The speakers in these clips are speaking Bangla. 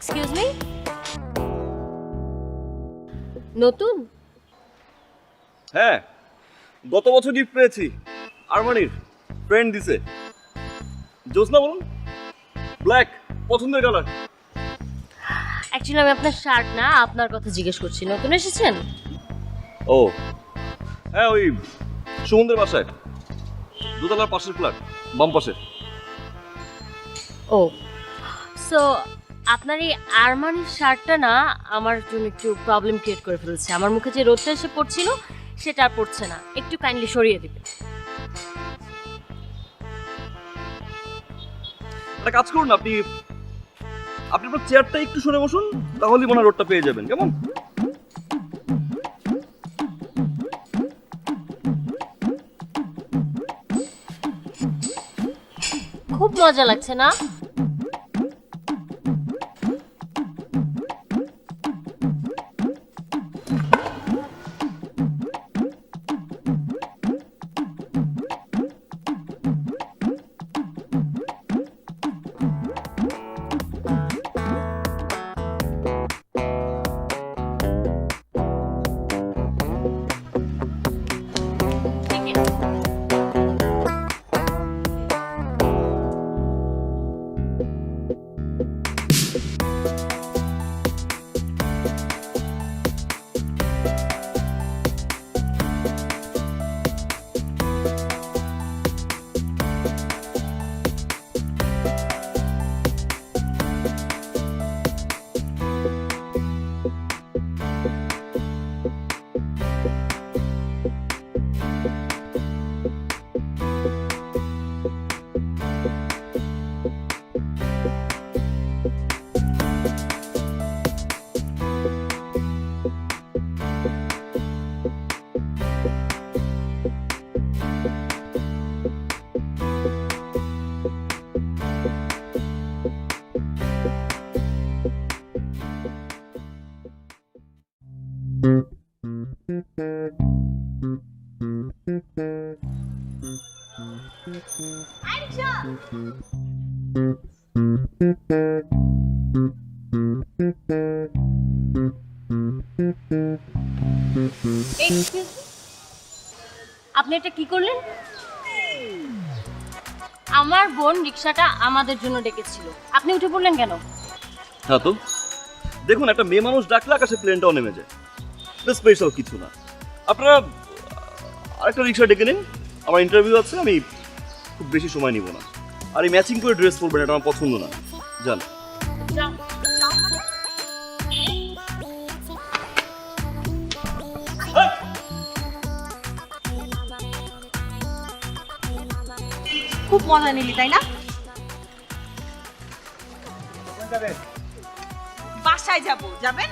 এক্সকিউজ মি, নতুন? হ্যাঁ, গত বছর গিফট পেয়েছি আরমানির, ফ্রেন্ড দিছে। জোসনা বলুন, ব্ল্যাক পছন্দের কালার। অ্যাকচুয়ালি আমি আপনার শার্ট না, আপনার কথা জিজ্ঞেস করছি। নতুন এসেছেন? ও হ্যাঁ, ওই সুমনদের বাসায়, দোতলার পাশের ফ্ল্যাট, বাম পাশে। ও সো আপনার এই আরমানির শার্টটা না আমার জন্য একটু প্রবলেম ক্রিয়েট করে ফেলছে। আমার মুখে যে রোদটা এসে পড়ছিল সেটা আর পড়ছে না, একটু কাইন্ডলি সরিয়ে দিবেন। একটা কাজ করুন, আপনি আপনার চেয়ারটা একটু সরে বসুন, তাহলেই মনে হয় রোডটা পেয়ে যাবেন। কেমন? খুব মজা লাগছে না? আপনি এটা কি করলেন? আমার বোন রিক্সাটা আমাদের জন্য ডেকেছিল, আপনি উঠে পড়লেন কেন? হ্যাঁ তো দেখুন, একটা মেয়ে মানুষ ডাকলে আকাশে প্লেনটাও নেমে যায়, স্পেশাল কিছু না। আপনারা আরেকটা রিক্সা ডেকে নিন, আমার ইন্টারভিউ আছে, আমি খুব বেশি সময় নিব না। আর এই ম্যাচিং করে ড্রেস পরবেন, এটা আমার পছন্দ না। জান, খুব মজা নিলি তাই না? বাসায় যাব, যাবেন?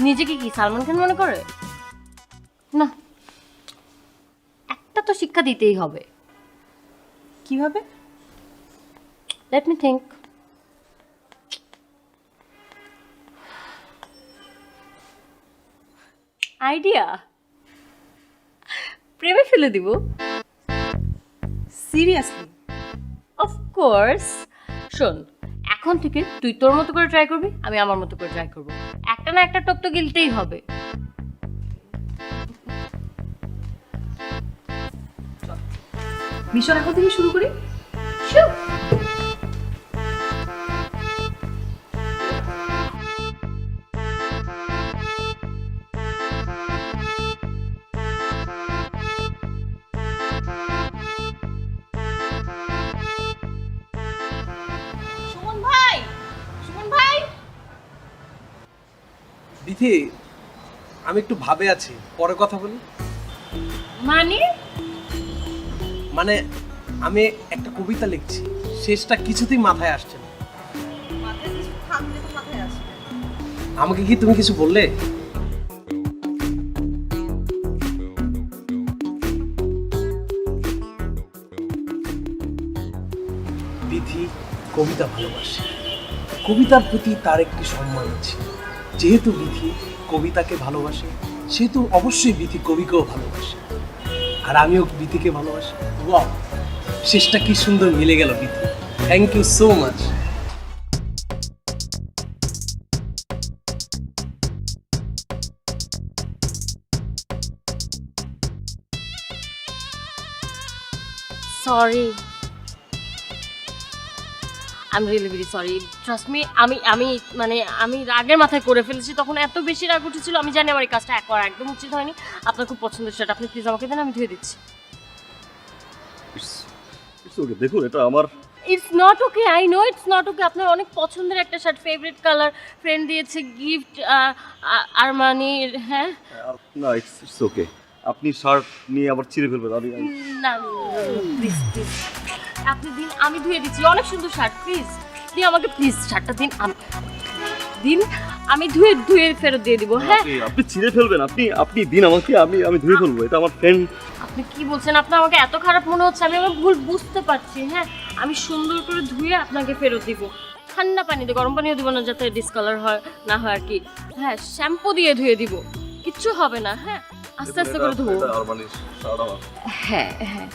নিজেকে কি সালমান খান মনে করে? না, একটা তো শিক্ষা দিতেই হবে। কিভাবে? Let me think. আইডিয়া, প্রেমে ফেলে দিব। সিরিয়াসলি? অফকোর্স। শোন, এখন থেকে তুই তোর মতো করে ট্রাই করবি, আমি আমার মতো করে ট্রাই করবো। একটা না একটা টপ তো গিলতেই হবে। মিশন এখন থেকে শুরু করি। Sure. সুমন ভাই, সুমন ভাই। বিথি, আমি একটু ভাবে আছি, পরে কথা বলি। মানে আমি একটা কবিতা লিখছি, শেষটা কিছুতেই মাথায় আসছে না। মাথায় কিছু থাকলে তো মাথায় আসবে। আমাকে কি তুমি কিছু বললে? বিথি কবিতা ভালোবাসে, কবিতার প্রতি তার একটি সম্মান আছে। যেহেতু বিথি কবিতাকে ভালোবাসে সেহেতু অবশ্যই বিথি কবিকেও ভালোবাসে, আর আমিও বিথিকে ভালোবাসি। ওয়াও, শেষটা কি সুন্দর মিলে গেল Bithi. Thank you so much. Sorry, I am really very sorry, trust me. আমি রাগের মাথায় করে ফেলেছি, তখন এত বেশি রাগ উঠেছিল। আমি জানি আমার এই কাজটা করা একদম উচিত হয়নি। আপনার খুব পছন্দের শার্ট, আপনি প্লিজ আমাকে দেন, আমি ধুয়ে দিচ্ছি। ইটস ওকে, দেখুন এটা আমার it's not okay, I know it's not okay. আপনার অনেক পছন্দের একটা শার্ট, ফেভারিট কালার, ফ্রেন্ড দিয়েছে গিফট, আরমানির। হ্যাঁ না, ইটস ওকে। আপনি শার্ট নিয়ে আবার ছিঁড়ে ফেলবেন। না প্লিজ প্লিজ, আপনি দিন, আমি ধুয়ে দিচ্ছি। অনেক সুন্দর শার্ট, প্লিজ দিন আমাকে, প্লিজ শার্টটা দিন, আমি ধুয়ে ধুয়ে ফেরত দিয়ে দিব। হ্যাঁ আপনি ছিঁড়ে ফেলবেন, আপনি দিন আমাকে, আমি ধুয়ে ফেলবো। এটা আমার ফ্রেন্ড। আপনি কি বলছেন? আপনার আমাকে এত খারাপ মনে হচ্ছে, আমি আমার ভুল বুঝতে পারছি। হ্যাঁ আমি সুন্দর করে ধুয়ে আপনাকে ফেরত দিব, ঠান্ডা পানি দিয়ে, গরম পানিও দিব না যাতে ডিসকালার হয় না হয় আর কি। হ্যাঁ শ্যাম্পু দিয়ে ধুয়ে দিব, কিচ্ছু হবে না। হ্যাঁ আস্তে আস্তে করে ধুবো। হ্যাঁ হ্যাঁ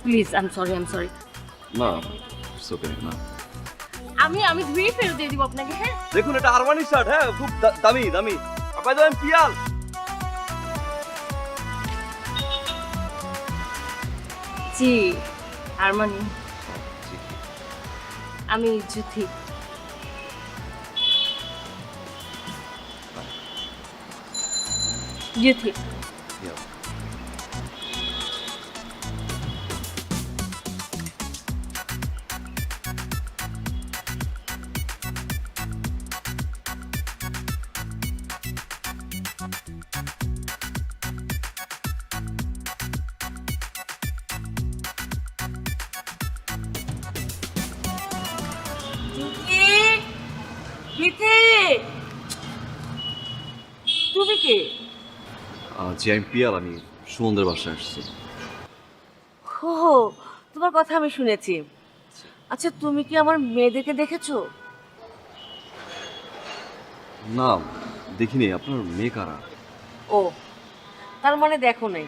প্লিজ, আই এম সরি। না, ইটস ওকে। না, আমি ধুয়ে ফেরত দিয়ে দিব আপনাকে। হ্যাঁ দেখুন এটা আরমানির শার্ট। হ্যাঁ খুব দামি দামি। By the way, Piyal. G Armani. আমি জুথি। জুথি। তুমি কে? জি, আমি পিয়াল। আমি সুমনদের বাসায় আসছি। হো, তোমার কথা আমি শুনেছি। আচ্ছা তুমি কি আমার মেয়েদেরকে দেখেছো? না, দেখিনি। আপনার মেয়ে কারা? ও, তার মানে দেখো নাই।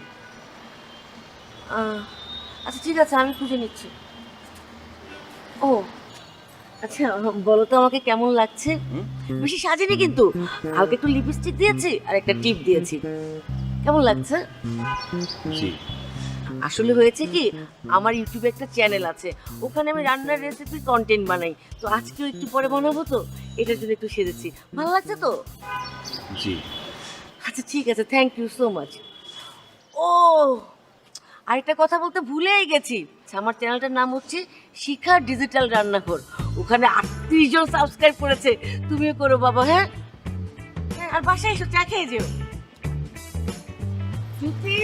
আচ্ছা ঠিক আছে, আমি খুঁজে নিচ্ছি। ও আচ্ছা, বলো তো আমাকে কেমন লাগছে? বেশি সাজিনি কিন্তু, হালকা একটু লিপস্টিক দিয়েছি আর একটা টিপ দিয়েছি। কেমন লাগছে? জি। আসলে হয়েছে কি, আমার ইউটিউবে একটা চ্যানেল আছে, ওখানে আমি রান্নার রেসিপি কন্টেন্ট বানাই। তো আজকেও একটু পরে বানাবো, তো এটার জন্য একটু সেজেছি। ভালো লাগছে তো? জি। আচ্ছা ঠিক আছে, থ্যাংক ইউ সো মাচ। ও আরেকটা কথা বলতে ভুলেই গেছি, আচ্ছা, আমার চ্যানেলটার নাম হচ্ছে শিখা ডিজিটাল রান্নাঘর। ওখানে 38 জন সাবস্ক্রাইব করেছে, তুমিও করো বাবা। হ্যাঁ হ্যাঁ, আর বাসায় এসো, চা খেয়ে যেও। জুতি,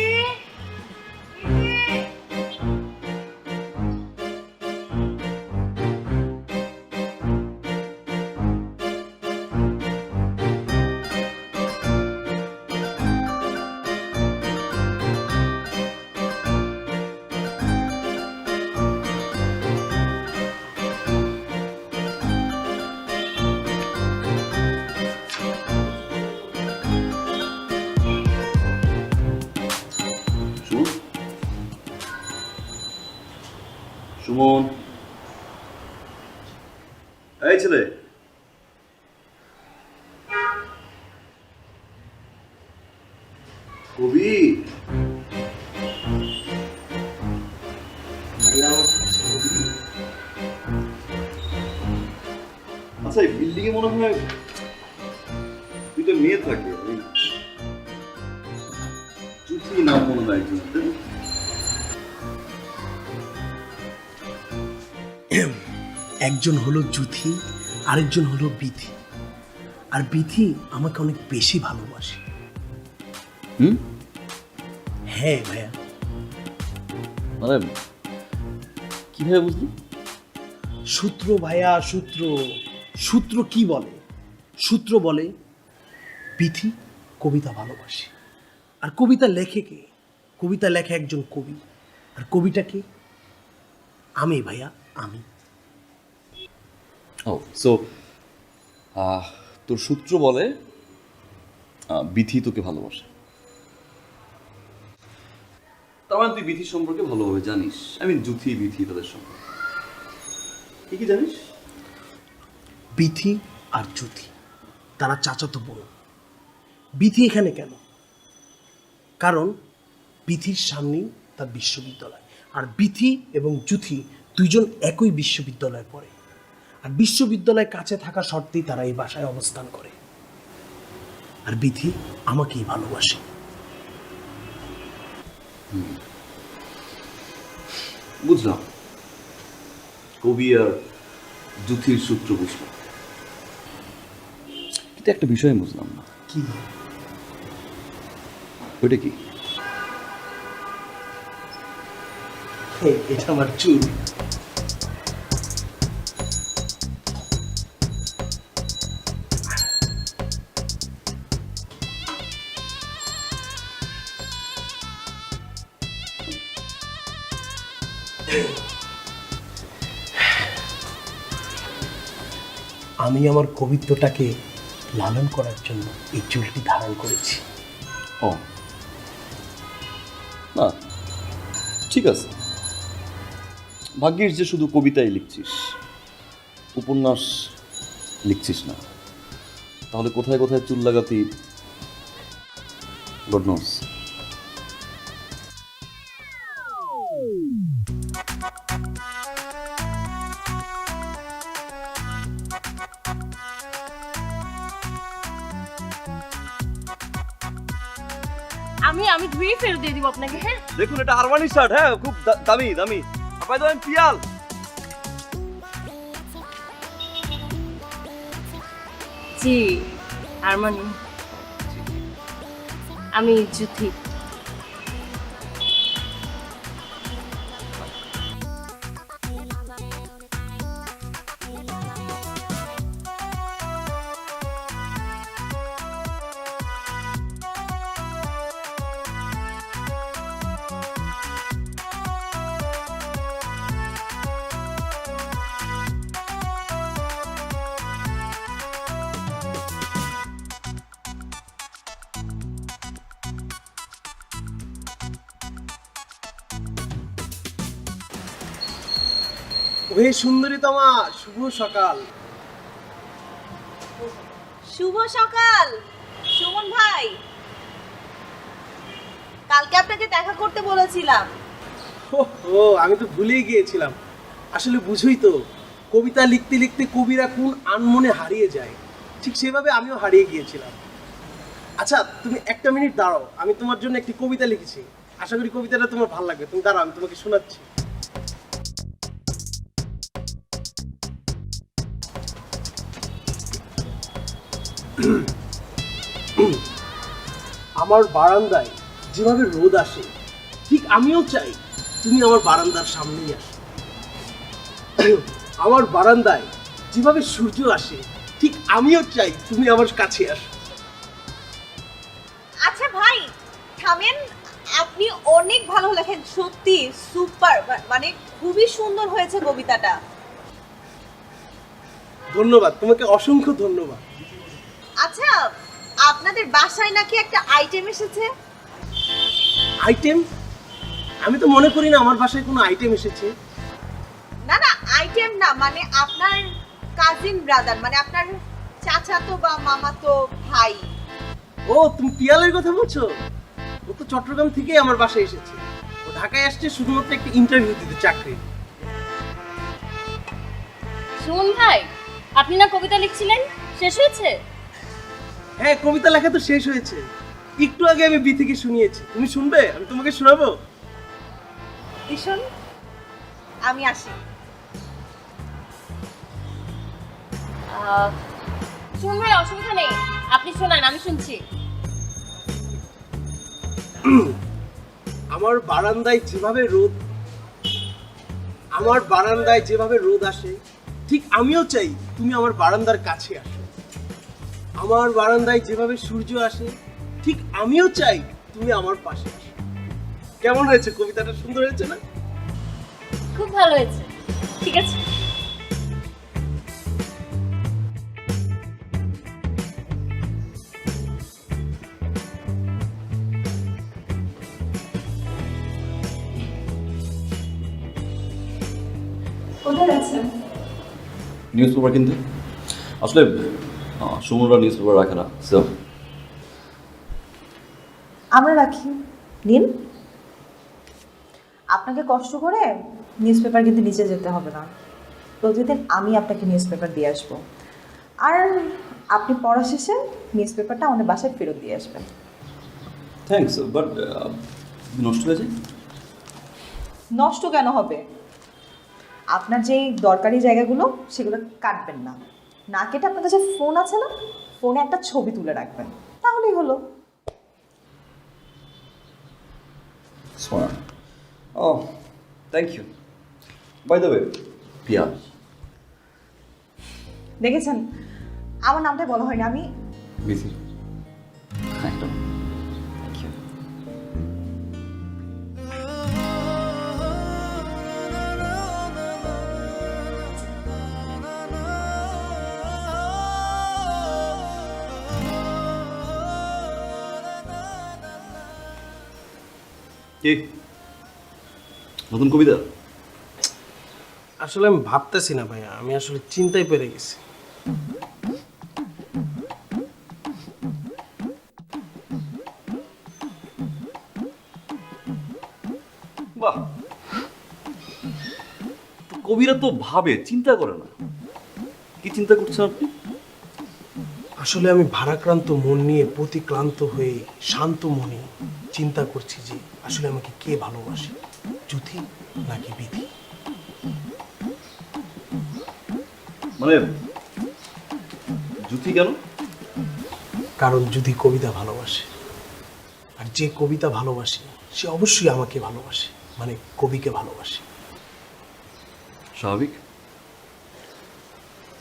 সুমন, এই ছেলে, কবি। আচ্ছা, এই বিল্ডিং এ মনে হয় দুইটা মেয়ে থাকে। জুথি নাম মনে হয় একজনের। একজন হলো জুথি, আরেকজন হলো বিথি। আর বিথি আমাকে অনেক বেশি ভালোবাসে। হ্যাঁ ভাইয়া। মানে কিভাবে বুঝলি? সূত্র ভাইয়া, সূত্র। সূত্র কি বলে? সূত্র বলে বিথি কবিতা ভালোবাসে। আর কবিতা লেখে কে? কবিতা লেখে একজন কবি। আর কবিটা কে? আমি ভাইয়া, আমি। ও সো তোর সূত্র বলে বিথি তোকে ভালোবাসে। তার মানে তুই বিথি সম্পর্কে ভালোভাবে জানিস। জুথি বিথি তাদের সম্পর্কে কি কি জানিস? বিথি আর জুথি তারা চাচাতো বোন। বিথি এখানে কেন? কারণ বিথির সামনেই তার বিশ্ববিদ্যালয়, আর বিথি এবং জুথি দুইজন একই বিশ্ববিদ্যালয়ে পড়ে, আর বিশ্ববিদ্যালয় কাছে থাকা সত্ত্বেই তারা এই বাসায় অবস্থান করে। আর বিথি আমাকেই ভালোবাসে। বুঝলাম, কবি আর জুথির সূত্র বুঝলাম, কিন্তু একটা বিষয় বুঝলাম না। কি? ওইটা কি? এটা আমার চুল। আমি আমার কবিত্বটাকে লালন করার জন্য এই চুলটি ধারণ করেছি। ও না, ঠিক আছে। ভাগ্যিস যে শুধু কবিতাই লিখছিস, উপন্যাস লিখছিস না। তাহলে কোথায় কোথায় চুল লাগাতি গড নোস। আমি ধুয়ে ফেরত দিয়ে দিব আপনাকে। হ্যাঁ, দেখুন এটা আরমানি শার্ট, হ্যাঁ খুব দামি দামি। আপনার তো পিয়াল। G Armani. আমি জুথি। ওহে সুন্দরীতমা, শুভ সকাল। শুভ সকাল সুমন ভাই, কালকে আপনাকে দেখা করতে বলেছিলাম। ও আমি তো ভুলেই গিয়েছিলাম। আসলে বুঝুই তো, কবিতা লিখতে লিখতে কবিরা কোন আনমনে হারিয়ে যায়, ঠিক সেভাবে আমিও হারিয়ে গিয়েছিলাম। আচ্ছা তুমি একটা মিনিট দাঁড়াও, আমি তোমার জন্য একটি কবিতা লিখেছি। আশা করি কবিতাটা তোমার ভালো লাগবে। তুমি দাঁড়াও, আমি তোমাকে শোনাচ্ছি। আমার বারান্দায় যেভাবে রোদ আসে, ঠিক আমিও চাই তুমি আমার বারান্দার সামনেই আসো। আমার বারান্দায় যেভাবে সূর্য আসে, ঠিক আমিও চাই তুমি আমার কাছে আসো। আচ্ছা ভাই থামেন, আপনি অনেক ভালো লেখেন, সত্যি সুপার, মানে খুবই সুন্দর হয়েছে কবিতাটা। ধন্যবাদ, তোমাকে অসংখ্য ধন্যবাদ। আচ্ছা আপনাদের বাসায় নাকি একটা আইটেম এসেছে? আইটেম? আমি তো মনে করি না আমার বাসায় কোনো আইটেম এসেছে। না না আইটেম না, মানে আপনার কাজিন ব্রাদার, মানে আপনার চাচাতো বা মামাতো ভাই। ও তুমি পিয়ালের কথা বলছো? ও তো চট্টগ্রাম থেকেই আমার বাসায় এসেছে। ও ঢাকায় আসছে শুধুমাত্র একটা ইন্টারভিউ দিতে, চাকরি। সুমন ভাই, আপনি না কবিতা লিখছিলেন, শেষ হয়েছে? হ্যাঁ কবিতা লেখা তো শেষ হয়েছে। একটু আগে আমি বিথিকে শুনিয়েছি। তুমি শুনবে? আমি তোমাকে শোনাবো। ভীষণ, আমি আসি। সুমন ভাই অসুবিধা নেই, আপনি শোনান, আমি শুনছি। আমার বারান্দায় যেভাবে রোদ আসে, ঠিক আমিও চাই তুমি আমার বারান্দার কাছে আসো। আমার বারান্দায় যেভাবে সূর্য আসে, ঠিক আমিও চাই তুমি আমার পাশে আসো। কেমন হয়েছে কবিতাটা? সুন্দর হয়েছে না? খুব ভালো হয়েছে, ঠিক আছে। কোথায় যাচ্ছেন? নিউজ পেপার কিনতে আসলে সুমনরা নিউজ পেপার রাখে না, সো আমরা রাখি, নিন। আপনাকে কষ্ট করে নিউজ পেপার কিন্তু নিচে যেতে হবে না, প্রতিদিন আমি আপনাকে নিউজ পেপার দিয়ে আসবো, আর আপনি পড়া শেষে নিউজ পেপারটা আমাদের বাসায় ফেরত দিয়ে আসবেন। থ্যাঙ্কস, বাট নষ্ট হয়ে যায়। নষ্ট কেন হবে? আপনার যেই দরকারি জায়গাগুলো সেগুলো কাটবেন না, না কেটে আপনার কাছে ফোন আছে না, ফোনে একটা ছবি তুলে রাখবেন, তাহলেই হলো। Smart. Oh, thank you. By the way, Pia. দেখেছেন, আমার নামটাই বলা হয়নি, আমি Busy. একদম। Thank you. কি নতুন কবিতা? আসলে আমি ভাবতেছি না ভাইয়া, আমি আসলে চিন্তায় পেরে গেছি। বাহ, তো কবিরা তো ভাবে, চিন্তা করে না। কি চিন্তা করছেন আপনি? আসলে আমি ভারাক্রান্ত মন নিয়ে প্রতিক্লান্ত হয়ে শান্ত মনে চিন্তা করছি যে আসলে আমাকে কে ভালোবাসে, যুথি নাকি বিধি। মানে জুতি কেন? কারণ যদি কবিতা ভালোবাসে, আর যে কবিতা ভালোবাসে সে অবশ্যই আমাকে ভালোবাসে, মানে কবিকে ভালোবাসে। স্বাভাবিক,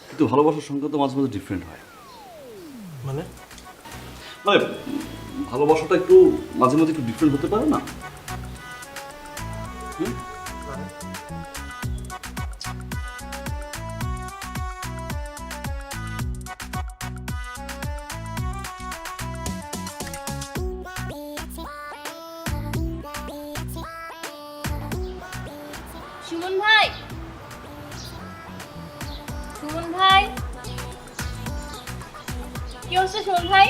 কিন্তু ভালোবাসার সংখ্যা তো মাঝে মাঝে ডিফারেন্ট হয়। মানে মানে ভালোবাসাটা একটু মাঝে মাঝে একটু ডিফারেন্ট হতে পারে না? হুম? সুমন ভাই, সুমন ভাই, কি হচ্ছে সুমন ভাই?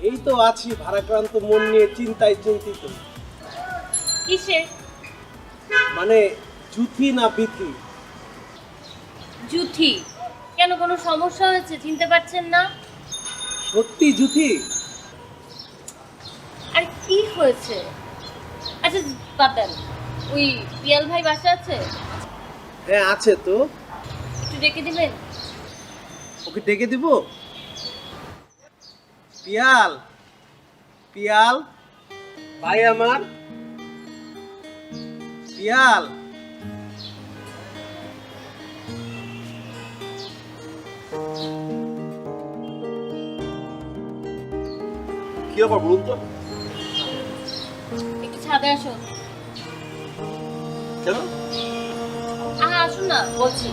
এই তো আছি ভারাক্রান্ত মন নিয়ে চিন্তায় চিন্তিত। কিসে? মানে যুথি না বিথি? জুথি। কেন, কোনো সমস্যা হয়েছে? চিনতে পারছেন না? সত্যি যুথি? আর কি হয়েছে? আচ্ছা বাদ দেন, ওই পিয়াল ভাই বাসা আছে? হ্যাঁ আছে তো। একটু ডেকে দিবেন? ওকে ডেকে দিব? পিয়াল, পিয়াল ভাই আমার, পিয়াল। কি আবার বলুন তো? একটু ছাদে আসো। কেন? আসুন না, বলছি।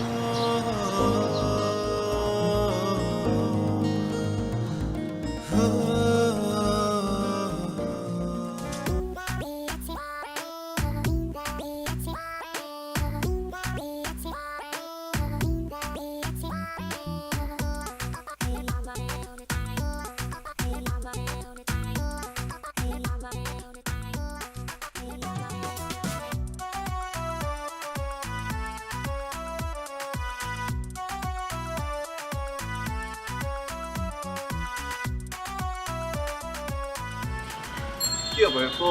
কি আবার এত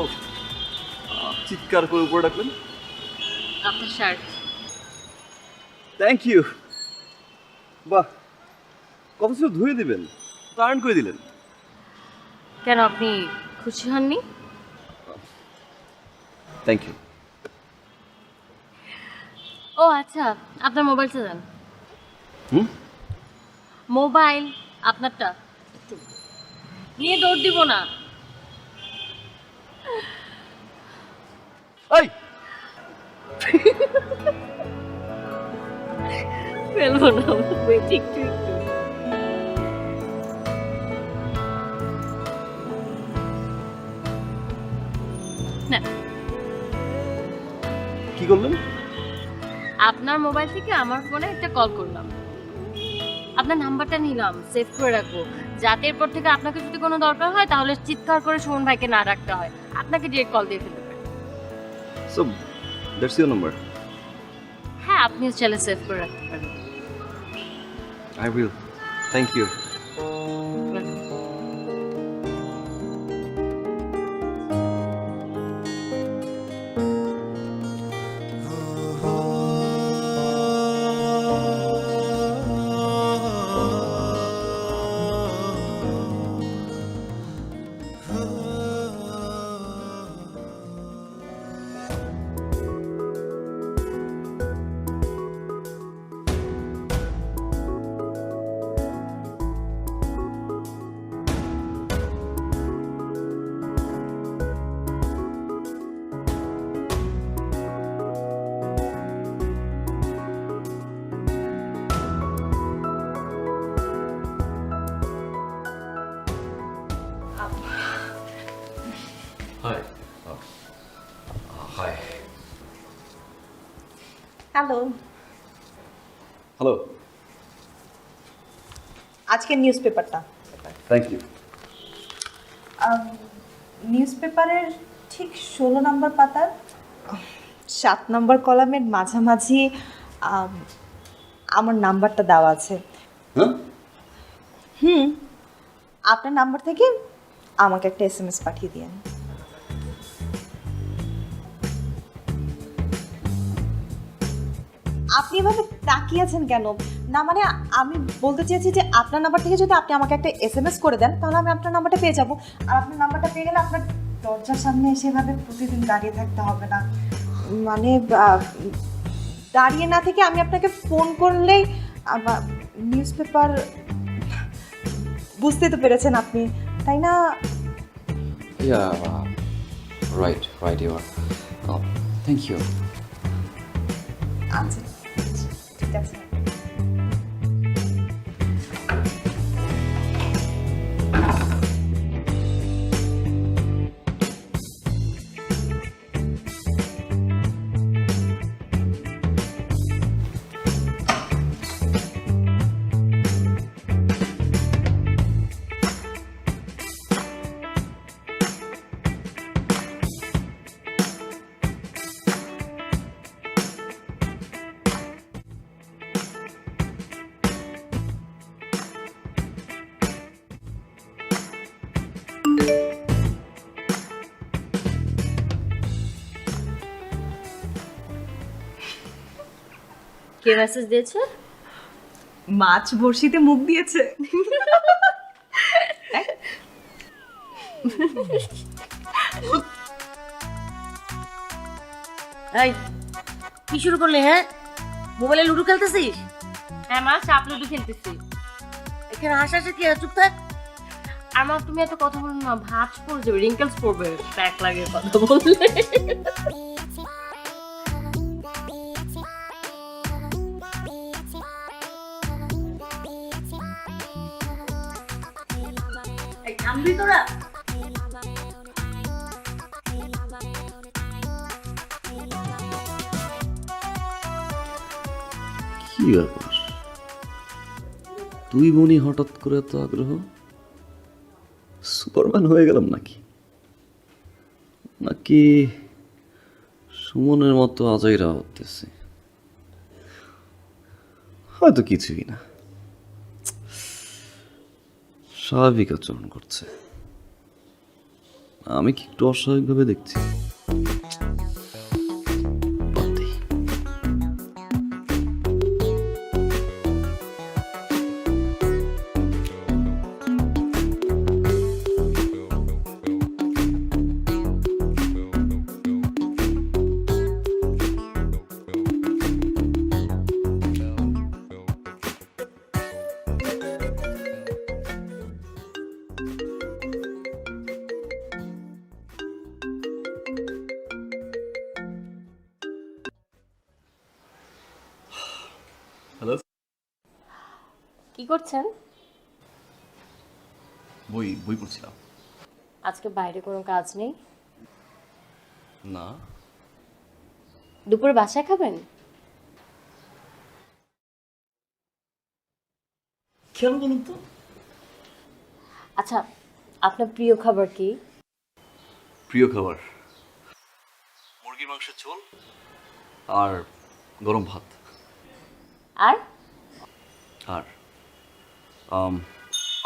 চিৎকার করে উপরে ডাকলেন? আপনার শার্ট। Thank you. বাহ, কত ছিল ধুয়ে দিবেন, তো আর্ন করে দিলেন। কেন, আপনি খুশি হননি? Thank you. ও আচ্ছা, আপনার মোবাইলটা দেন। হুম? মোবাইল আপনারটা একটু নিয়ে দৌড় দিব না। এই ফেলবো না, wait, একটু একটু। না, কি করলেন? আপনার মোবাইল থেকে আমার ফোনে একটা কল করলাম, আপনার নাম্বারটা নিলাম, সেভ করে রাখবো, যাতে এরপর থেকে আপনাকে যদি কোনো দরকার হয় তাহলে চিৎকার করে সুমন ভাইকে না রাখতে হয়, আপনাকে ডিরেক্ট কল দিয়ে ফেলতে পারেন। So that's your number. হ্যাঁ, আপনিও চাইলে সেভ করে রাখতে পারেন। I will, thank you. Hi. Hi. Hello, hello, আজকের নিউজ পেপারটা। Thank you. নিউজ পেপারের ঠিক 16 নম্বর পাতার 7 নম্বর কলামের মাঝামাঝি আমার নাম্বারটা দেওয়া আছে। হ্যাঁ, আপনার নাম্বার থেকে আমাকে একটা SMS পাঠিয়ে দিন। আপনি এভাবে তাকিয়ে আছেন কেন? না মানে আমি বলতে চেয়েছি যে আপনার নাম্বার থেকে যদি আপনি আমাকে একটা SMS করে দেন তাহলে আমি আপনার নাম্বারটা পেয়ে যাব, আর আপনার নাম্বারটা পেয়ে গেলে আপনার দরজার সামনে এসে এভাবে প্রতিদিন দাঁড়িয়ে থাকতে হবে না। মানে দাঁড়িয়ে না থেকে আমি আপনাকে ফোন করলেই আমার নিউজ পেপার, বুঝতে তো পেরেছেন আপনি, তাই না? Yeah, right, you are. Oh, thank you. আচ্ছা, ঠিক আছে। কে মেসেজ দিয়েছে? মাছ বড়শিতে মুখ দিয়েছে। এই কি শুরু করলে? হ্যাঁ, মোবাইলে লুডো খেলতেছিস? হ্যাঁ মা, সাপ লুডো খেলতেছি। এখানে হাসাহাসি কি? চুপ থাক। আমার তুমি এত কথা বলো না, ভাঁজ পড়ে যাবে, রিঙ্কেলস পড়বে প্যাক লাগে কথা বললে। এই থামবি তোরা? কি ব্যাপার, তুই মনি হঠাৎ করে এত আগ্রহ? সুপারম্যান হয়ে গেলাম নাকি? নাকি সুমনের মতো আজাইরা হতেছে? হয়তো কিছুই না, স্বাভাবিক আচরণ করছে। আমি কি একটু অস্বাভাবিকভাবে দেখছি? বাদ দেই। হ্যালো, কি করছেন? বই পড়ছিলাম। আজকে বাইরে কোনো কাজ নেই? না, দুপুরে বাসায় খাবেন? কেন বলুন তো? আচ্ছা, আপনার প্রিয় খাবার কি? প্রিয় খাবার মুরগির মাংসের ঝোল আর গরম ভাত আর আর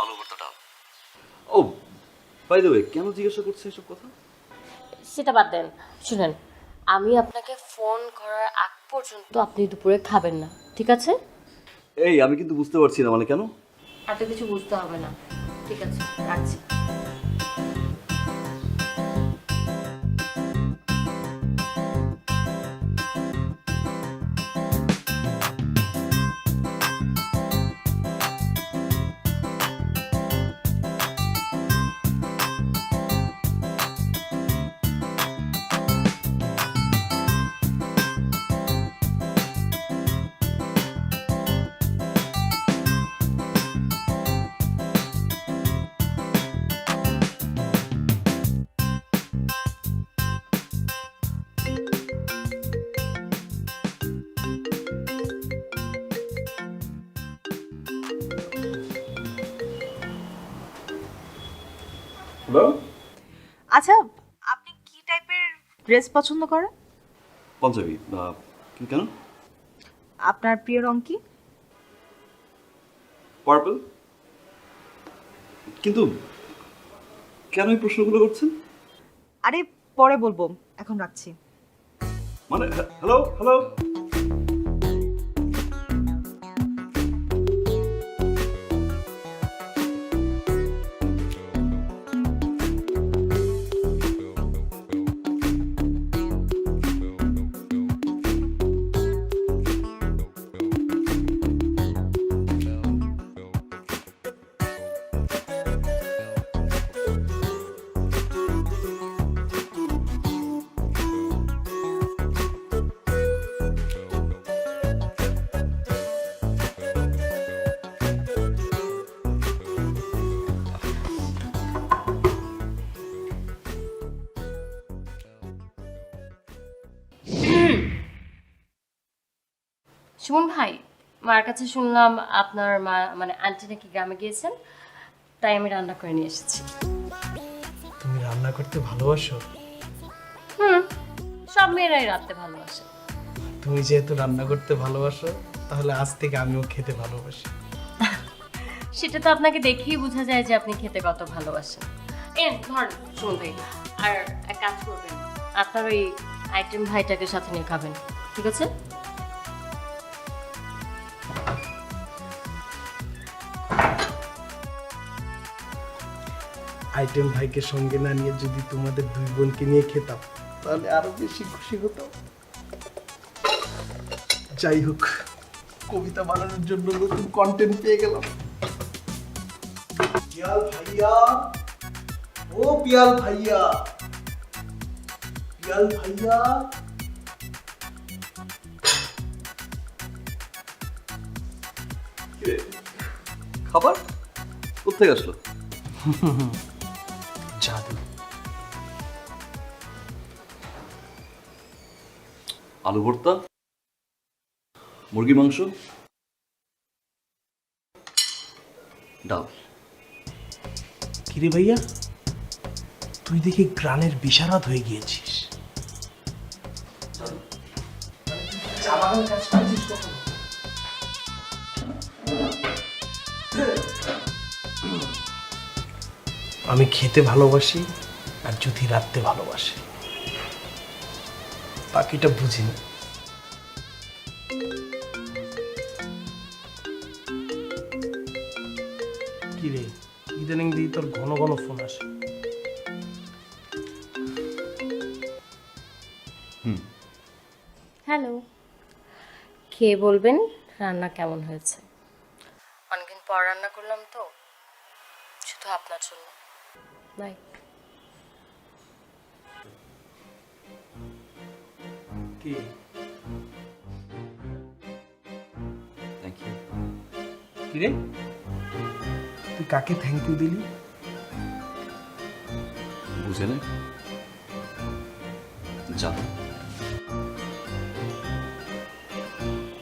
আলু ভর্তা ডাল। ও বাই দ্য ওয়ে, কেন জিজ্ঞাসা করছে এসব কথা? সেটা বাদ দেন, শুনেন, আমি আপনাকে ফোন করার আগ পর্যন্ত আপনি দুপুরে খাবেন না, ঠিক আছে? এই আমি কিন্তু বুঝতে পারছি না, মানে কেন? এত কিছু বুঝতে হবে না, ঠিক আছে, রাখছি। হ্যালো, আচ্ছা, আপনি কি টাইপের ড্রেস পছন্দ করেন? পঞ্জাবি। কেন? আপনার প্রিয় রং কি? পার্পল। কিন্তু কেন এই প্রশ্নগুলো করছেন? আরে পরে বলবো, এখন রাখছি। মানে হ্যালো হ্যালো, সুমন ভাই, মার কাছে শুনলাম আপনার মা মানে আন্টি নাকি গ্রামে গিয়েছেন, তাই আমি রান্না করে নিয়ে এসেছি। তুমি রান্না করতে ভালোবাসো? হুম, সব মেয়েরাই রাঁধতে ভালোবাসে। তুমি যেহেতু রান্না করতে ভালোবাসো, তাহলে আজ থেকে আমিও খেতে ভালোবাসি। সেটা তো আপনাকে দেখেই বোঝা যায় যে আপনি খেতে কত ভালোবাসেন। ধর সুমন ভাই, আর এক কাজ করবেন, আপনার ওই আইটেম ভাইটাকে সাথে নিয়ে খাবেন, ঠিক আছে? আইটেম ভাইকে সঙ্গে না নিয়ে যদি তোমাদের দুই বোনকে নিয়ে খেতাম, তাহলে আরো বেশি খুশি হতাম। যাই হোক, কবিতা বানানোর জন্য নতুন কন্টেন্ট পেয়ে গেলাম। পিয়াল ভাইয়া, ও পিয়াল ভাইয়া, পিয়াল ভাইয়া, কি রে, খাবার কোথেকে আসলো? জাদু। আলু ভর্তা, মুরগির মাংস, ডাল। কিরে ভাইয়া, তুই দেখি গ্রানের বিশারদ হয়ে গিয়েছিস। চা বাগান কাজ করছিস কখন? আমি খেতে ভালোবাসি আর যদি রাখতে ভালোবাসি, বাকিটা বুঝিনি। কিরে, ইদানিং দিই তোর ঘন ঘন ফোন আসে। হ্যালো, খেয়ে বলবেন রান্না কেমন হয়েছে। অনেকদিন পর রান্না করলাম তো, শুধু আপনার জন্য। বাই। কি থ্যাংক ইউ। কিরে, তুই কাকে থ্যাংক ইউ দিলি? বুঝে নে, যা।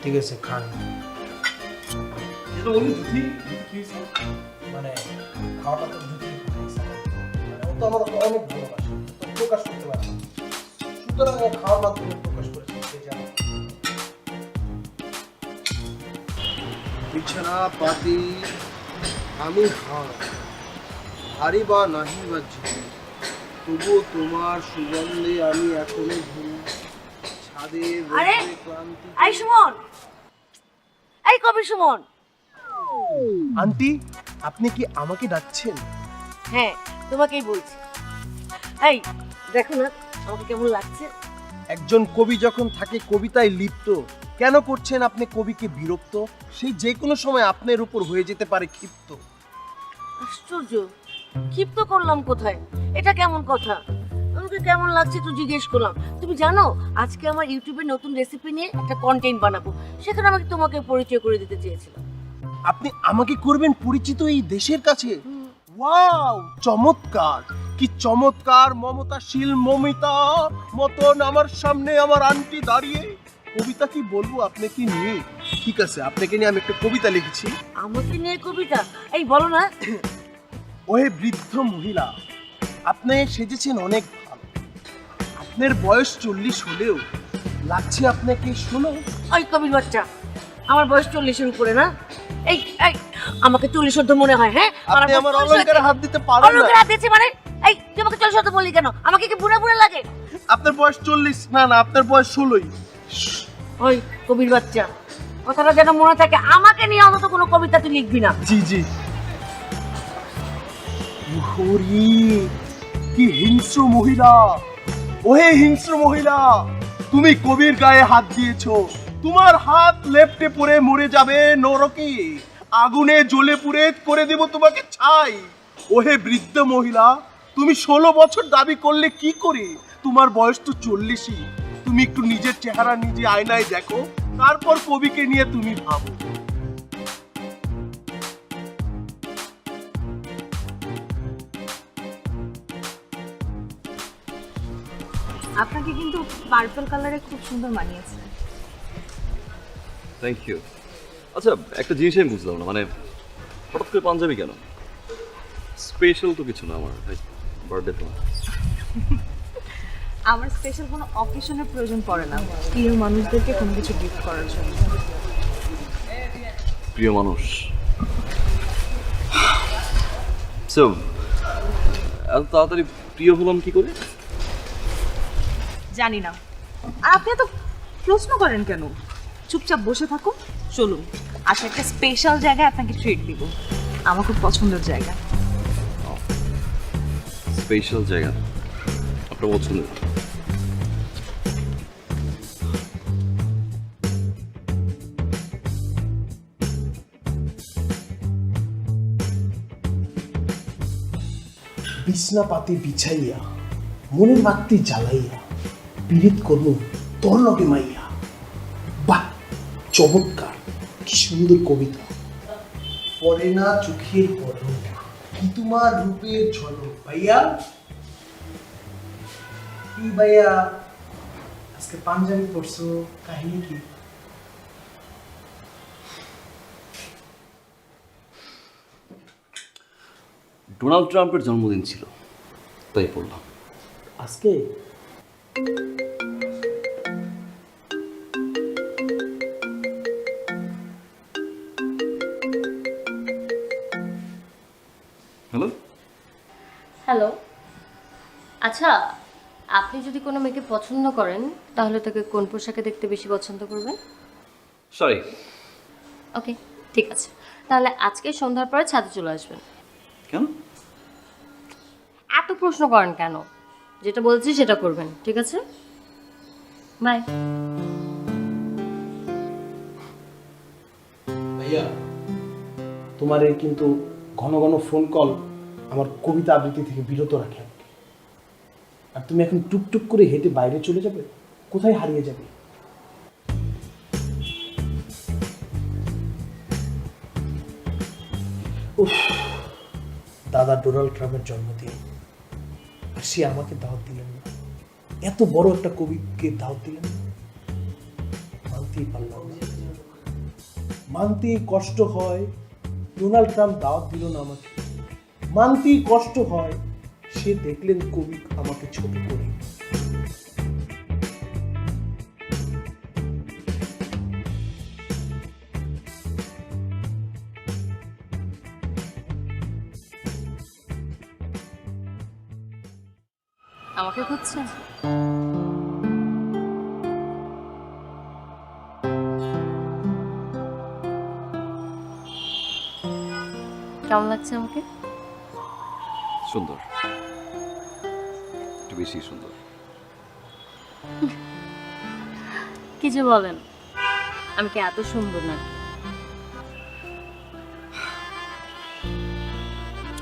ঠিক আছে, খান। তো বললি জুথি কি হয়েছে? মানে খাওয়াটা তো জুতি খাইছে। মানে ও তো আমার অনেক ভালোবাসে, তো প্রকাশ করতে পারে না। সুতরাং ও খাওয়ার মাধ্যমে প্রকাশ করেছে সে জানে। বিছানা পাতি আমি হারি বা নাহি বা জিতি, তবুও তোমার সুগন্ধে আমি এখনো ঘুম ছাদে আরে! রোদে ক্লান্তি। এই সুমন, এই কবি সুমন। আন্টি, আপনি কি আমাকে ডাকছেন? হ্যাঁ, তোমাকেই বলছি। এই দেখো না আমাকে কেমন লাগছে। একজন কবি যখন থাকে কবিতায় লিপ্ত, কেন করছেন আপনি কবিকে বিরক্ত? সেই যে কোনো সময় আপনার উপর হয়ে যেতে পারে ক্ষিপ্ত। আশ্চর্য, ক্ষিপ্ত করলাম কোথায়? এটা কেমন কথা? আমাকে কেমন লাগছে তুই জিজ্ঞেস করলাম। তুমি জানো আজকে আমার ইউটিউবে নতুন রেসিপি নিয়ে একটা কন্টেন্ট বানাবো, সেখানে আমাকে তোমাকে পরিচয় করে দিতে চেয়েছিলাম। আপনি আমাকে করবেন পরিচিত এই দেশের কাছে? ওয়াও, চমৎকার! কি চমৎকার মমতাশীল মমিতা মতন আমার সামনে আমার আন্টি দাঁড়িয়ে। কবিতা কি বলবো আপনাকে নিয়ে? ঠিক আছে, আপনাকে নিয়ে আমি একটা কবিতা লিখেছি। আমাকে নিয়ে কবিতা? এই বলো না। ওহে বৃদ্ধ মহিলা, আপনি সেজেছেন অনেক ভালো। আপনার বয়স 40 হলেও লাগছে আপনাকে 16। ওই কবির বাচ্চা, আমার বয়স 40-এর উপরে না? এই এই আমাকে 40 মনে হয়? হ্যাঁ, আপনি আমার অলংকারে হাত দিতে পারেন না। অলংকারে হাত দিয়েছি মানে? এই তুই আমাকে 40 বললি কেন? আমাকে কি বুড়া বুড়া লাগে? আপনার বয়স 40 না, না আপনার বয়স 16ই। ওই কবির বাচ্চা, কথাটা যেন মনে থাকে, আমাকে নিয়ে অন্তত কোনো কবিতা তুই লিখবি না। জি জি। ওহরি, কি হিংস্র মহিলা! ওহে হিংস্র মহিলা, তুমি কবির গায়ে হাত দিয়েছো। তোমার হাত লেপ্টে পড়ে মরে যাবে নরকে, আগুনে জ্বলে পুড়ে করে দেব তোমাকে ছাই। ওহে বৃদ্ধ মহিলা, তুমি 16 বছর দাবি করলে কি করে? তোমার বয়স তো 40ই। তুমি একটু নিজের চেহারা নিজে আয়নায় দেখো, তারপর কবিকে নিয়ে তুমি ভাবো। আপনাকে কিন্তু পার্পল কালারে খুব সুন্দর মানিয়েছে। Thank you. আচ্ছা, একটা জিনিস আমি বুঝলাম না, মানে হঠাৎ করে পাঞ্জাবি কেন? স্পেশাল তো কিছু না আমার, বার্থডে তো। আমার স্পেশাল কোনো অকেশনের প্রয়োজন পড়ে না প্রিয় মানুষদেরকে কোনো কিছু গিফট করার জন্য। প্রিয় মানুষ। সো এত তাড়াতাড়ি প্রিয় হলাম কি করে? জানি না। আর আপনি এত প্রশ্ন করেন কেন? চুপচাপ বসে থাকুন, চলুন আচ্ছা একটা স্পেশাল জায়গায় আপনাকে ট্রিট দিব। আমার খুব পছন্দের জায়গা। স্পেশাল জায়গা আপনার পছন্দ? বিছনা পাতি বিছাইয়া মনের বাতি জ্বালাইয়া পীড়িত করব তোর লগে মাইয়া। বাহ, চমৎকার! কি সুন্দর কবিতা। পড়ে না চোখের পলক, কি তোমার রূপের ঝলক। ভাইয়া, কি ভাইয়া আজকে পাঞ্জাবি পরছো, কাহিনী কি? ডোনাল্ড ট্রাম্পের জন্মদিন ছিল, তাই পড়লাম। আজকে হ্যালো। হ্যালো। আচ্ছা, আপনি যদি কোনো মেয়েকে পছন্দ করেন তাহলে তাকে কোন পোশাকে দেখতে বেশি পছন্দ করবেন? সরি। ওকে, ঠিক আছে। তাহলে আজকে সন্ধ্যার পরে ছাদে চলে আসবেন। কেন? এত প্রশ্ন করেন কেন? যেটা বলছি সেটা করবেন, ঠিক আছে? বাই। ভাইয়া, তোমার এই কিন্তু ঘন ঘন ফোন কল আমার কবিতা আবৃত্তি থেকে বিরত রাখে। আর তুমি এখন টুকটুক করে হেঁটে বাইরে চলে যাবে, কোথায় হারিয়ে যাবে? উফ, দাদা ডোনাল্ড ট্রাম্পের জন্মদিন, আর সে আমাকে দাওয়াত দিলেন না। এত বড় একটা কবিকে দাওয়াত দিলেন না, মানতেই পারলাম না। মানতেই কষ্ট হয় ডোনাল্ড ট্রাম্প দাওয়াত দিল না আমাকে, মানতেই কষ্ট হয় সে দেখলেন কবি আমাকে ছোট করে। আমাকে খুঁজছেন? কেমন লাগছে আমাকে? সুন্দর, একটু বেশি সুন্দর। কি যে বলেন, আমি কি এত সুন্দর নাকি?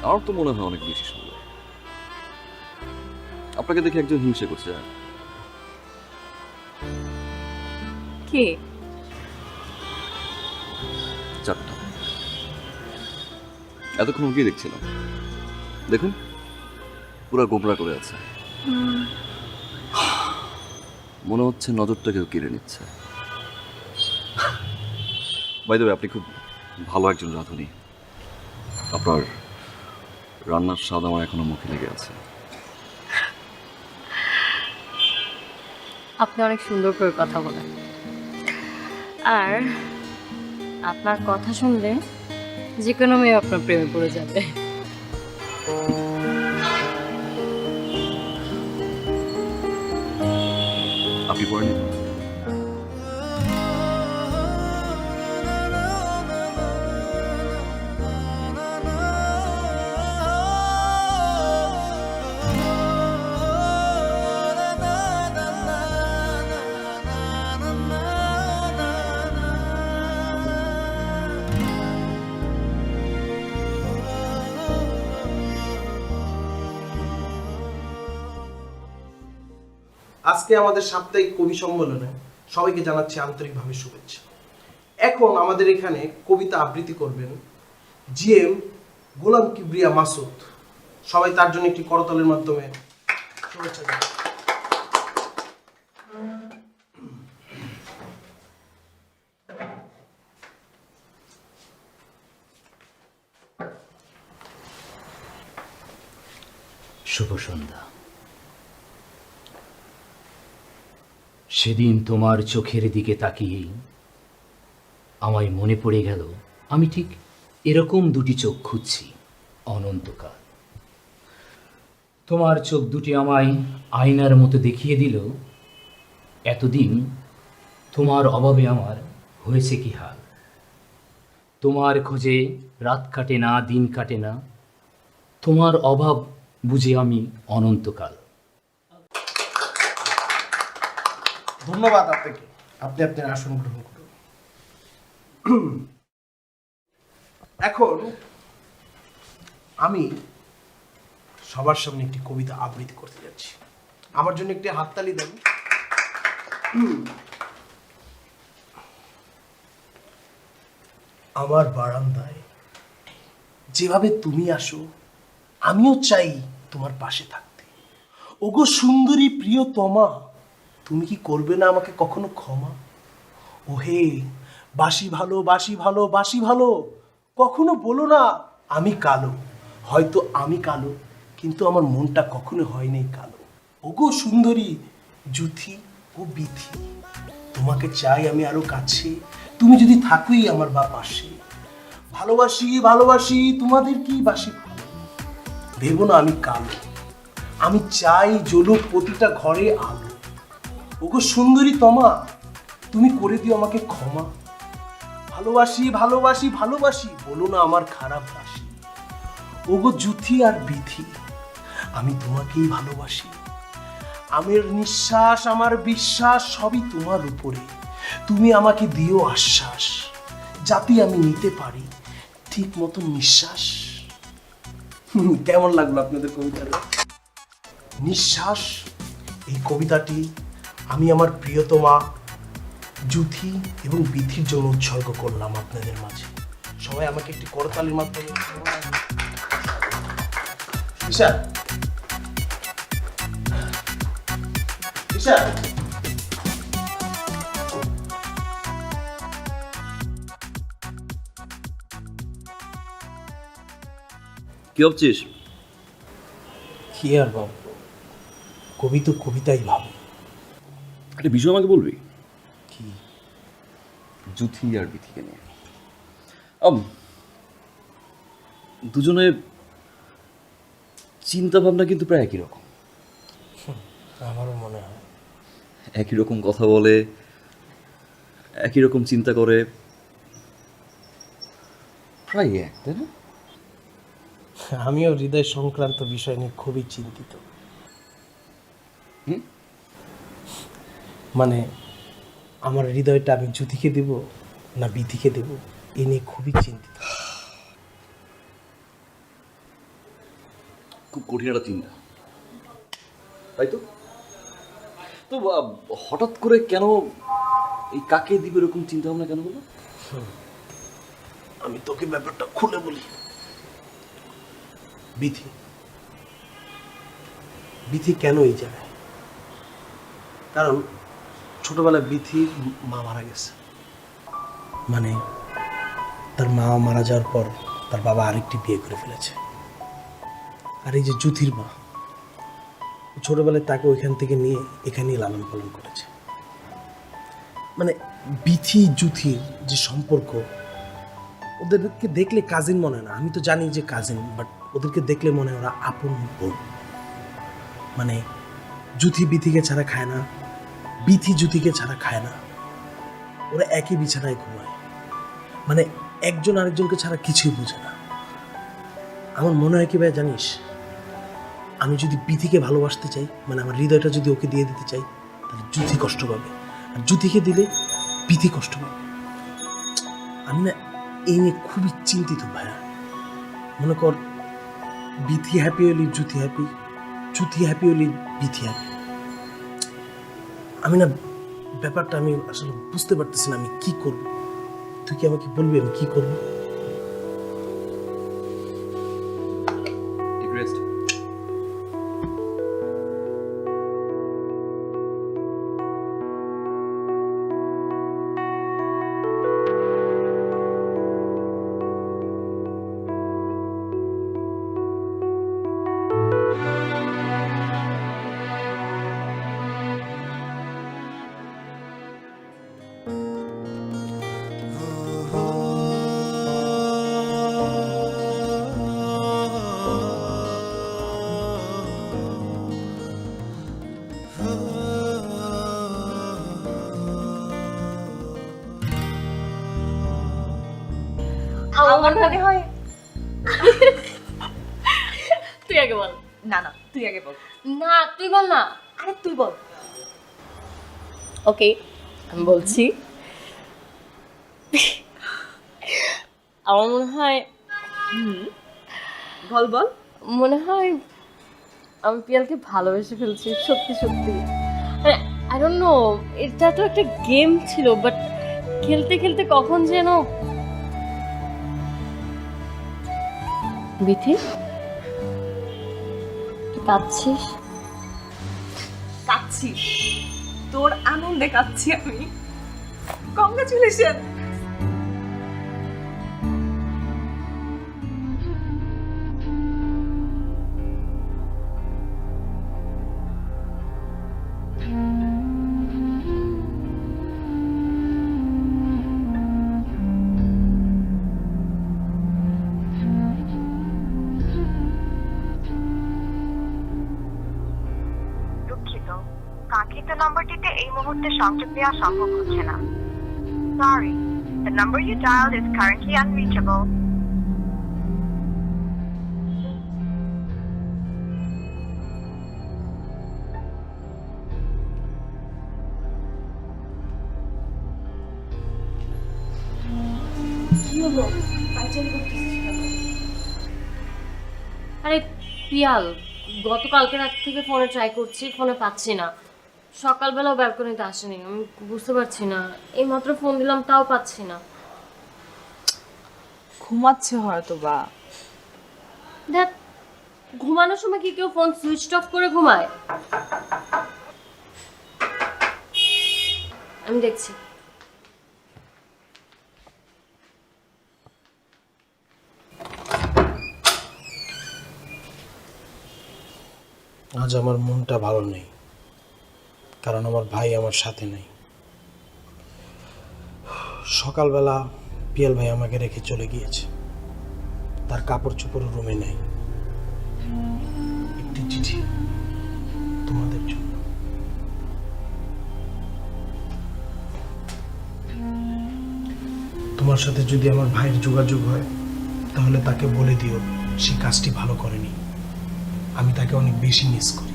আমার তো মনে হয় অনেক বেশি সুন্দর। আপনাকে দেখে একজন হিংসে করছে। কে? চারটা এতক্ষণ ওকে দেখছিলাম, দেখুন পুরো গোবরা করে আছে। মনে হচ্ছে নজরটা কেউ কেড়ে নিচ্ছে। বাই দ্য ওয়ে, আপনি খুব ভালো একজন রাঁধুনি। আপনার রান্নার স্বাদ আমার এখনো মুখে লেগে আছে। আপনি অনেক সুন্দর করে কথা বলেন, আর আপনার কথা শুনলে যে কোনো মেয়ে আপনার প্রেমে পড়ে যাবে। আপনি পড়েন? আজকে আমাদের সাপ্তাহিক কবি সম্মেলনে সবাইকে জানাচ্ছি আন্তরিকভাবে শুভেচ্ছা। এখন আমাদের এখানে কবিতা আবৃত্তি করবেন জিএম গোলাম কিবরিয়া মাসুদ। সবাই তার জন্য একটি করতালের মাধ্যমে শুভেচ্ছা জানাই। শুভ সন্ধ্যা। সেদিন তোমার চোখের দিকে তাকিয়েই আমায় মনে পড়ে গেল আমি ঠিক এরকম দুটি চোখ খুঁজছি অনন্তকাল। তোমার চোখ দুটি আমায় আয়নার মতো দেখিয়ে দিল এতদিন তোমার অভাবে আমার হয়েছে কি হাল। তোমার খোঁজে রাত কাটে না, দিন কাটে না, তোমার অভাব বুঝে আমি অনন্তকাল। ধন্যবাদ আপনাকে। আপনি আপনার আসন গ্রহণ করুন। এখন আমি সবার সামনে একটি কবিতা আবৃত্তি করতে যাচ্ছি। আমার জন্য একটি হাততালি দেন। আমার বারান্দায় যেভাবে তুমি আসো, আমিও চাই তোমার পাশে থাকতে। ওগো সুন্দরী প্রিয়তমা, তুমি কি করবে না আমাকে কখনো ক্ষমা? ওহে বাসি ভালো, বাসি ভালো, বাসি ভালো, কখনো বলো না আমি কালো। হয়তো আমি কালো, কিন্তু আমার মনটা কখনো হয়নি কালো। ওগো সুন্দরী জুথি ও বিথি, তোমাকে চাই আমি আরো কাছে, তুমি যদি থাকোই আমার বা পাশে। ভালোবাসি ভালোবাসি তোমাদের কি বাসি ভালো, ভেবো না আমি কালো, আমি চাই জ্বলুক প্রতিটা ঘরে আলো। ওগো সুন্দরী তমা, তুমি করে দিও আমাকে ক্ষমা। ভালোবাসি ভালোবাসি ভালোবাসি, বলো না আমার খারাপ বাসি। ওগো জুথি আর বিথি, আমি তোমাকেই ভালোবাসি। আমার নিঃশ্বাস আমার বিশ্বাস সবই তোমার উপরে, তুমি আমাকে দিও আশ্বাস, যাতে আমি নিতে পারি ঠিক মতো নিঃশ্বাস। কেমন লাগলো আপনাদের কবিতাটা? নিঃশ্বাস এই কবিতাটি আমি আমার প্রিয়তমা জুথি এবং বিথির জন্য উৎসর্গ করলাম আপনাদের মাঝে। সবাই আমাকে একটি করতালির মাধ্যমে ঈশা ঈশা কি ভাবছিস? কি আর বাবু, কবি তো কবিতাই ভাবে। একটা বিষয় আমাকে বলবি? কি? জুথি আর বিথিকে নিয়ে। দুজনের চিন্তা ভাবনা কিন্তু প্রায় একই রকম। আমারও মনে হয়। একই রকম কথা বলে, একই রকম চিন্তা করে, প্রায় এক, তাই না? আমিও হৃদয় সংক্রান্ত বিষয় নিয়ে খুবই চিন্তিত। হুম? মানে আমার হৃদয়টা আমি জ্যোতিকে দেব না বিধিকে দেব, এ নিয়ে খুবই চিন্তিত। খুব কঠিন একটা চিন্তা, তাই তো? তো হঠাৎ করে কেন এই কাকে দিবে এরকম চিন্তা ভাবনা কেন হলো? আমি তোকে ব্যাপারটা খুলে বলি। বিধি বিধি কেন এই জায়গায়? কারণ ছোটবেলায় বিধির মা মারা গেছে। মানে তার মা মারা যাওয়ার পর তার বাবা আরেকটি বিয়ে করে ফেলেছে। আর এই যে জ্যোতির মা, ছোটবেলায় তাকে ওইখান থেকে নিয়ে এখানেই লালন পালন করেছে। মানে বিথি জ্যোতির যে সম্পর্ক, ওদেরকে দেখলে কাজিন মনে হয় না। আমি তো জানি যে কাজিন, বাট ওদেরকে দেখলে মনে হয় ওরা আপন বোন। মানে জ্যোতি বিথিকে ছাড়া খায় না, বিথি জ্যোতিকে ছাড়া খায় না। ওরা একই বিছানায় ঘুমায়। মানে একজন আরেকজনকে ছাড়া কিছুই বোঝে না। আমার মনে হয় কি ভাই জানিস, আমি যদি বিথিকে ভালোবাসতে চাই, মানে আমার হৃদয়টা যদি ওকে দিয়ে দিতে চাই, তাহলে জ্যোতি কষ্ট পাবে, আর জ্যোতিকে দিলে বিথি কষ্ট পাবে। আমি না এই নিয়ে খুবই চিন্তিত ভাইয়া। মনে কর বিথি হ্যাপি হলি জ্যোতি হ্যাপি, জ্যোতি হ্যাপি হলি বিথি হ্যাপি। আমি না ব্যাপারটা আমি আসলে বুঝতে পারতেছি না আমি কি করব। তুই কি আমাকে বলবি আমি কি করব? Take rest. আমার মনে হয় তুই আগে বল। না না, তুই আগে বল। না তুই বল না। আরে তুই বল। ওকে, আমি বলছি। আমার মনে হয় বল বল। মনে হয় আমি পিয়ালকে ভালোবেসে ফেলছি, সত্যি সত্যি। আই ডোন্ট নো, এটা তো একটা গেম ছিল, বাট খেলতে খেলতে কখন যেন। বিথি, তুই কাঁদছিস? কাঁদছি? তোর আনন্দে কাঁদছি আমি। কংগ্রাচুলেশন। দুঃখিত, কাঙ্ক্ষিত নম্বরটিতে এই মুহূর্তে সংযোগ দেওয়া সম্ভব হচ্ছে না। Sorry, the number you dialed is currently unreachable. আরে পিয়াল, গতকালকে রাত থেকে ফোনে ট্রাই করছি, ফোনে পাচ্ছি না। সকালবেলাও ব্যালকনিতে আসেনি, আমি বুঝতে পারছি না। এইমাত্র ফোন দিলাম, তাও পাচ্ছি না। ঘুমাচ্ছে হয়তো বা। দেখ, ঘুমানোর সময় কি কেউ ফোন সুইচ অফ করে ঘুমায়? আমি দেখছি। আজ আমার মনটা ভালো নেই, কারণ আমার ভাই আমার সাথে নেই। সকালবেলা পিয়াল ভাই আমাকে রেখে চলে গিয়েছে, তার কাপড় চোপড় রুমে নেই। একটি চিঠি তোমাদের জন্য। তোমার সাথে যদি আমার ভাইয়ের যোগাযোগ হয় তাহলে তাকে বলে দিও সে কাজটি ভালো করেনি, আমি তাকে অনেক বেশি মিস করি।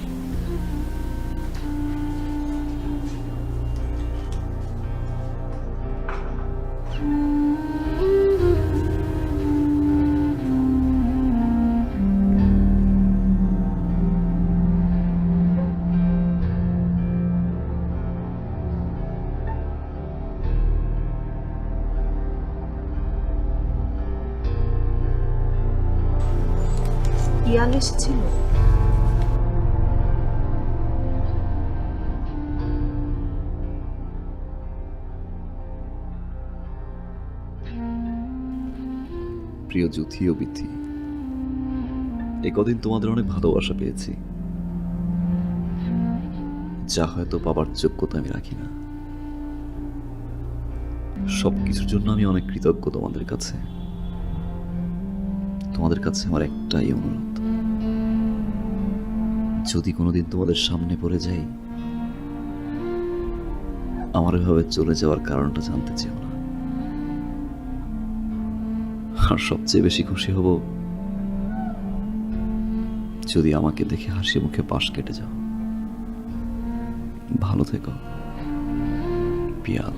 পিয়াল এসেছিল? প্রিয় জ্যোতি ও বিথি, এই কদিন তোমাদের অনেক ভালোবাসা পেয়েছি, যা হয়তো পাবার যোগ্যতা আমি রাখি না। সবকিছুর জন্য আমি অনেক কৃতজ্ঞ তোমাদের কাছে। তোমাদের কাছে আমার একটাই অনুরোধ, যদি কোনোদিন তোমাদের সামনে পড়ে যাই, আমার এভাবে চলে যাওয়ার কারণটা জানতে চেও না। আর সবচেয়ে বেশি খুশি হব যদি আমাকে দেখে হাসি মুখে পাশ কেটে যাও। ভালো থেকো পিয়াল।